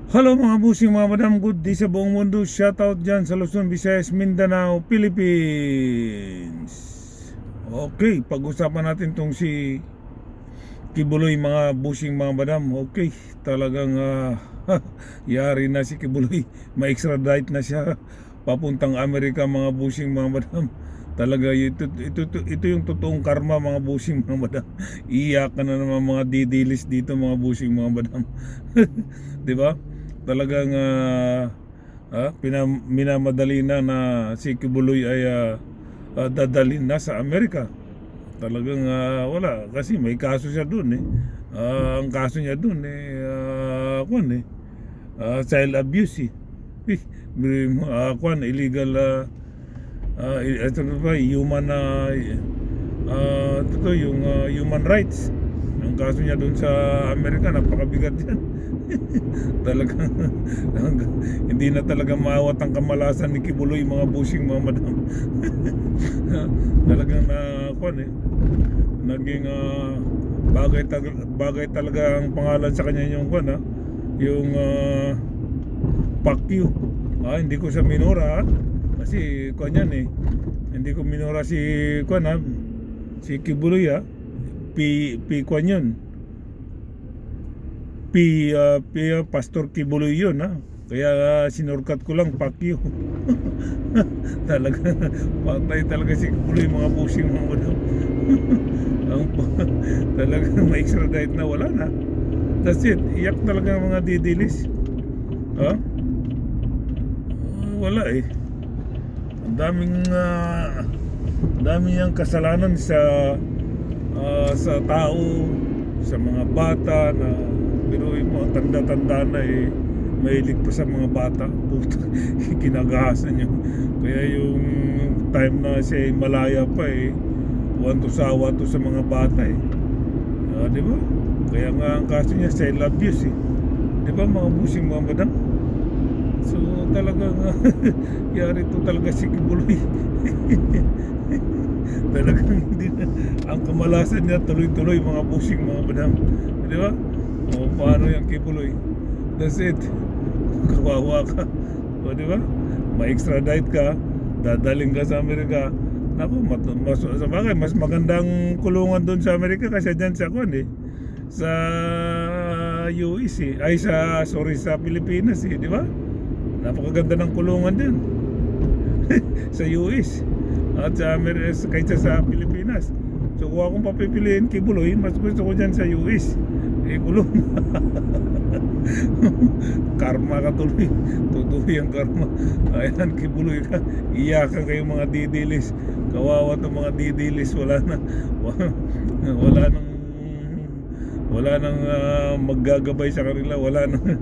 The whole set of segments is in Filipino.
Hello mga busing, mga madam, good day sa buong mundo. Shoutout dyan sa Luzon, Visayas, Mindanao, Philippines. Okay, pag-usapan natin tong si Kibuloy, mga busing, mga madam. Okay, talagang yari na si Kibuloy. Ma-extradite na siya papuntang Amerika, mga busing, mga madam. Talaga ito yung totoong karma, mga busing, mga madam. Iyakan na naman mga didilis dito, mga busing, mga madam. 'Di ba? Talagang minamadali na si Kibuloy ay dadalhin na sa Amerika. Talagang wala kasi may kaso siya doon eh. Ang kaso niya doon child abuse eh. Illegal ito na ba human ito yung human rights. Ang kaso niya doon sa Amerika napakabigat yan. Talagang hindi na talaga maawat ang kamalasan ni Kibuloy, mga busing, mga madam. Talagang naging bagay talaga ang pangalan sa kanya yung yung Pacquiao. Hindi ko sa minura kasi yan eh. Hindi ko minura si si Kibuloy yun. Pastor Kibuloy yun Kaya sinurkat ko lang Pacquiao. Talaga patay talaga si Kibuloy, mga busing, mga madam. Talagang ma-extradite na, wala na. That's it. Iyak talaga ang mga didilis. Wala eh. Ang daming niyang kasalanan sa tao, sa mga bata na biruin mo, tanda-tanda na eh, mahilig pa sa mga bata. Kinagahasan niya. Kaya yung time na siya malaya pa eh, sawa to sa mga bata eh. Di ba? Kaya nga ang kaso niya child abuse eh. Di ba, mga busing, mga madam? So talagang yari to talaga si Kibuloy. Talagang hindi na, ang kamalasan niya tuloy-tuloy, mga busing, mga madam. Di ba? Paano yung Kibuloy? That's it. Kawawa ka. Di ba? Ma-extradite ka, dadaling ka sa Amerika. Naku, sabagay, mas magandang kulungan doon sa Amerika kasi dyan sa sa US eh. Sa Pilipinas eh, di ba? Napakaganda ng kulungan din sa US at sa Amerika kaysa sa Pilipinas. So kung akong papipiliin Kibuloy, mas gusto ko dyan sa US kulong. Karma ka tuloy. Tutuloy ang karma. Ayan, Kibuloy ka. Iyakan kayo, mga didilis. Kawawa to mga didilis. Wala nang maggagabay sa kanila. Wala nang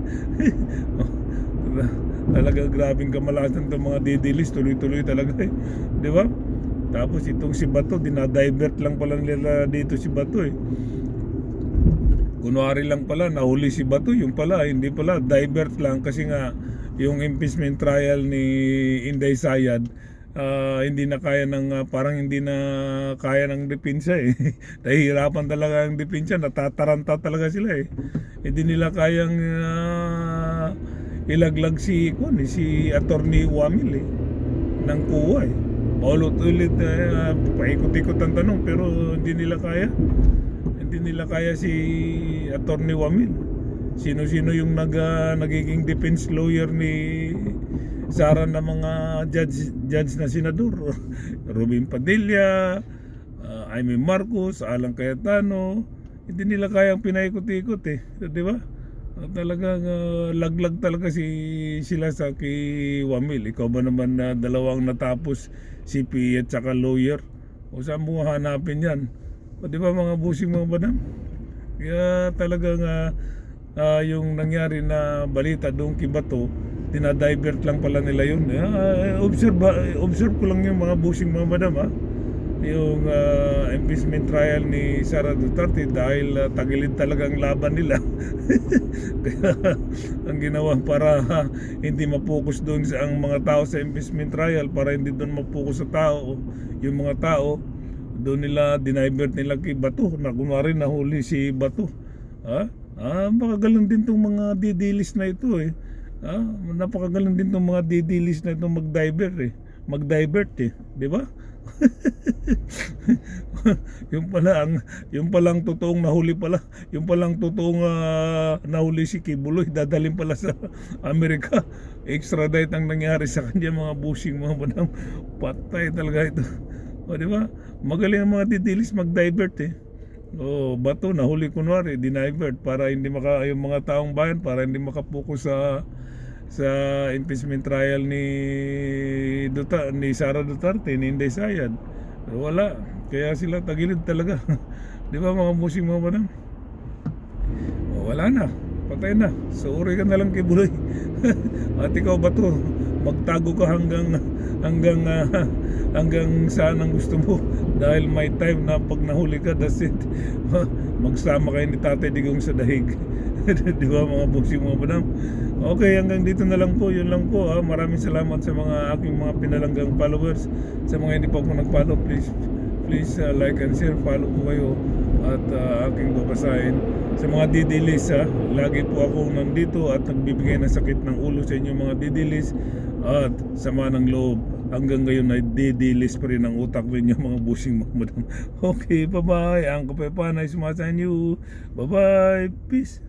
talaga grabing kamalasan to mga didilis. Tuloy-tuloy talaga eh. Di ba? Tapos itong si Bato, dinadivert lang pala nila dito si Bato eh. Kunwari lang pala nahuli si Bato, yung pala hindi pala, divert lang kasi nga yung impeachment trial ni Inday Sayad hindi na kaya ng parang hindi na kaya ng depensa eh. Nahihirapan talaga ang depensa, natataranta talaga sila eh. Hindi nila kayang ilaglag si Attorney Wamil ng kuwa eh. Ulit-ulit paikot-ikot ang tanong pero hindi nila kaya si Attorney Wamil. Sino-sino yung nagiging defense lawyer ni Sara na mga judge na senador? Robin Padilla, Amy Marcos, Alan Cayetano. Hindi nila kayang pinaikot-ikot eh, di ba? Talagang laglag talaga sila sa kay Wamil. Ikaw ba naman na dalawang natapos, CPA at saka lawyer? O saan mo hanapin yan? O di ba, mga busing, mga madam? Kaya talagang yung nangyari na balita doon kay Bato, dinadivert lang pala nila yun. Observe ko lang yung mga busing, mga madam yung impeachment trial ni Sara Duterte dahil tagilid talagang laban nila. Kaya ang ginawa para hindi mapokus doon sa ang mga tao sa impeachment trial, para hindi doon mapokus sa tao, yung mga tao doon nila dinivert nila kay Bato na kunwari nahuli si Bato Napakagaling din tong mga didilis na ito eh. Napakagaling din tong mga didilis na ito mag-divert eh. Mag-divert eh, di ba? yung palang totoong nahuli pala, yung palang totoong nahuli si Kibuloy, dadalhin pala sa Amerika. Extradite ang nangyari sa kanya, mga bushing, mga madam. Patay talaga ito. O di ba? Magaling ang mga didilis mag-divert eh. Bato nahuli kunwari, dinivert para hindi yung mga taong bayan para hindi makapokus sa impeachment trial ni Sara Duterte, ni Inday Sayad. Wala, kaya sila tagilid talaga. Di ba mga musing mga madam? Wala na, patay na. Sorry ka na lang kay Buloy. At ikaw ba to? Magtago ka hanggang saan ang gusto mo, dahil may time na pag nahuli ka, that's it. Magsama kayo ni Tatay Digong sa dahig. Di ba mga busing mga madam? Okay, hanggang dito na lang po. Yun lang po. Maraming salamat sa mga aking mga pinalanggang followers. Sa mga hindi pa po nag-follow, please like and share, follow po kayo at aking babasahin. Sa mga didilis, lagi po ako nandito at nagbibigay ng sakit ng ulo sa inyo mga didilis at sama ng loob. Hanggang ngayon ay didilis pa rin ang utak ninyo mga busing mga madam. Okay, bye bye. Ang Kapepanay sumasahan you. Bye bye. Peace.